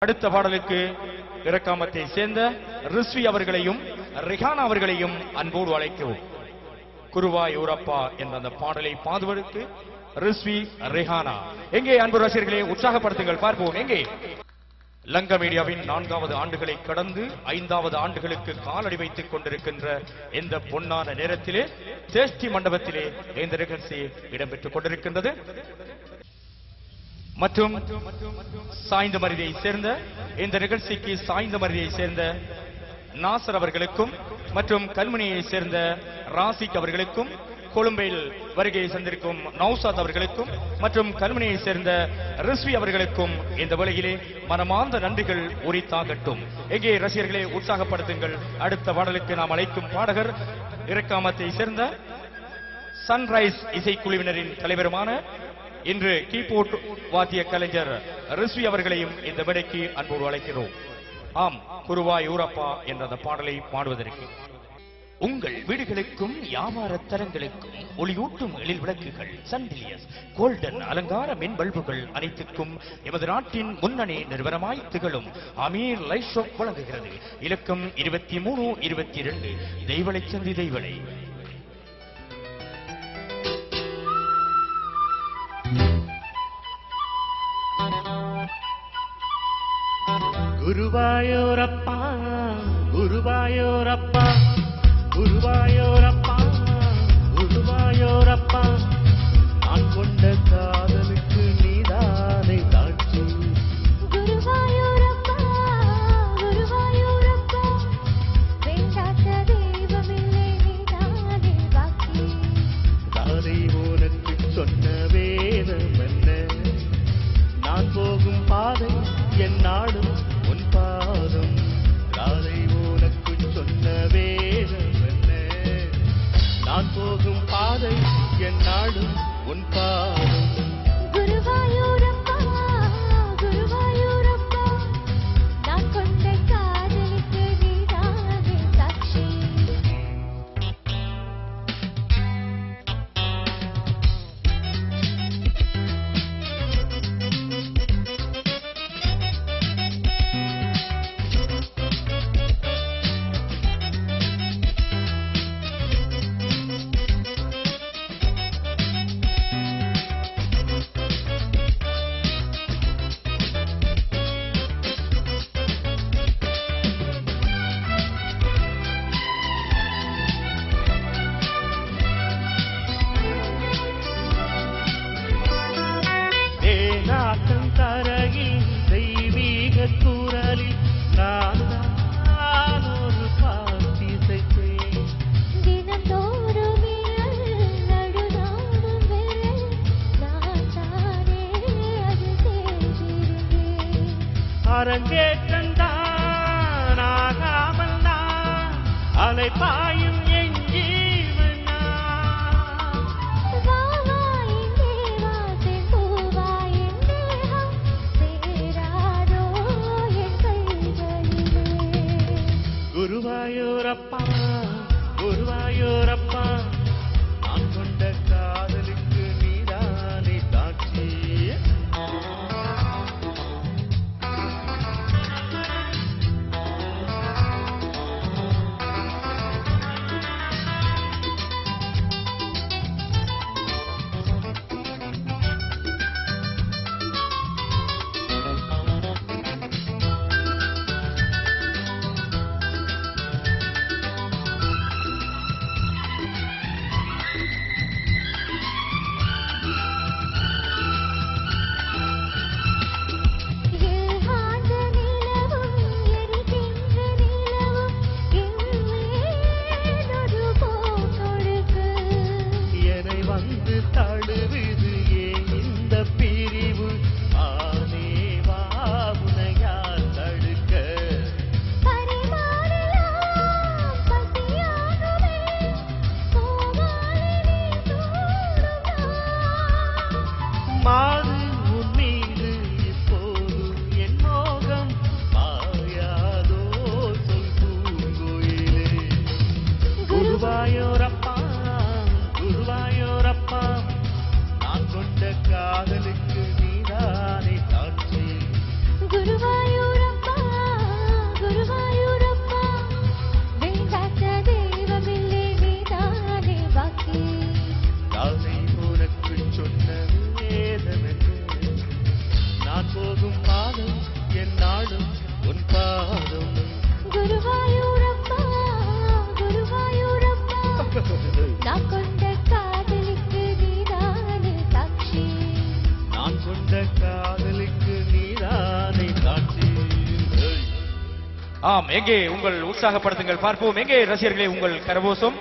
அடுத்த பாடலுக்கு இரக்காமத்தை சேர்ந்த ரிஸ்வி அவர்களையும் ரிஹானா அவர்களையும் அன்போடு அழைக்கிறோம். குருவாய் ஊரப்பா என்ற அந்த பாடலை பாடுவதற்கு ரிஸ்வி, ரிஹானா எங்கே? அன்பு ரசிகர்களே, உற்சாகப்படுத்துங்கள், பார்ப்போம் எங்கே? லங்கா மீடியாவின் 4வது ஆண்டுகளை கடந்து 5வது ஆண்டுகளுக்கு காலடி வைத்துக் கொண்டிருக்கின்ற இந்த பொன்னான நேரத்திலே தேஷ்டி மண்டபத்திலே இந்த நிகழ்ச்சி இடம்பெற்றுக் கொண்டிருக்கின்றது. மற்றும் சாய்ந்த மருதியை சேர்ந்த இந்த நிகழ்ச்சிக்கு சாய்ந்த மருதியை சேர்ந்த நாசர் அவர்களுக்கும் மற்றும் கல்முனையை சேர்ந்த ராசிக் அவர்களுக்கும், கொழும்பில் வருகையை சந்திருக்கும் நௌசாத் அவர்களுக்கும் மற்றும் கல்முனையை சேர்ந்த ரிஸ்வி அவர்களுக்கும் இந்த வேளையிலே மனமார்ந்த நன்றிகள் உரித்தாகட்டும். எங்கே ரசிகர்களே, உற்சாகப்படுத்துங்கள். அடுத்த பாடலுக்கு நாம் அழைக்கும் பாடகர் இரக்காமத்தை சேர்ந்த சன்ரைஸ் இசைக்குழுவினரின் தலைவருமான இன்று கீபோர்ட் வாத்திய கலைஞர் ரிஸ்வி அவர்களையும் இந்த மேடைக்கு அன்போடு அழைக்கிறோம். ஆம், குருவாய் ஊரப்பா என்ற அந்த பாடலை பாடுவதற்கு உங்கள் வீடுகளுக்கும் வியாபார தரங்களுக்கும் ஒளியூட்டும் எழில் விளக்குகள், சண்டிலியஸ், கோல்டன் அலங்கார மின் பல்புகள் அனைத்துக்கும் எமது நாட்டின் முன்னணி நிறுவனமாய் திகழும் அமீர் லைட் ஷாப் வழங்குகிறது. இலக்கம் 2322 தெய்வளை சந்தி தெய்வளை. குருவாயூரப்பா குருவாயூரப்பா குருவாயூரப்பா குருவாயூரப்பா, நான் கொண்ட காதலுக்கு நீதானே சாட்சி. குருவாயூரப்பா குருவாயூரப்பா, வேண்டாத தெய்வமில்லை நீதானே பாக்கி. தாரை உனக்கு சொன்ன வேதம் என்ன? நான் போகும் பாதை என் நாடும் உன் பாதம். தாரை உனக்கு சொன்ன வேதம் என்ன? நான் போகும் பாதை என் நாடும் உன் பாதம். குருவாயூரப்பா குருவாயூரப்பா, நான் கொண்ட காதலுக்கு நீதானே சாட்சி. தேனாட்டம் தரையில் தெய்வீக குரலில் நான் ஒரு பாட்டிசைத்தேன். தினந்தோறும் நடுநாடும் வேலை நான் தானே அது செய்திருந்தேன். அரங்கேற்றந்தான் ஆகாமல் நான் அலைபாயும் என் ஜீவனா. வாவாயின் தேவாசென் பூவாயின் தேகம் சேராதோ என் கைகளிலே. குருவாயூரப்பா குருவாயூரப்பா, நான் கொண்ட காதலுக்கு நீதானே சாட்சி. ஆம், எங்கே உங்கள் உற்சாகப்படுத்துங்கள் பார்ப்போம். எங்கே ரசிகர்களே உங்கள் கரகோஷம்?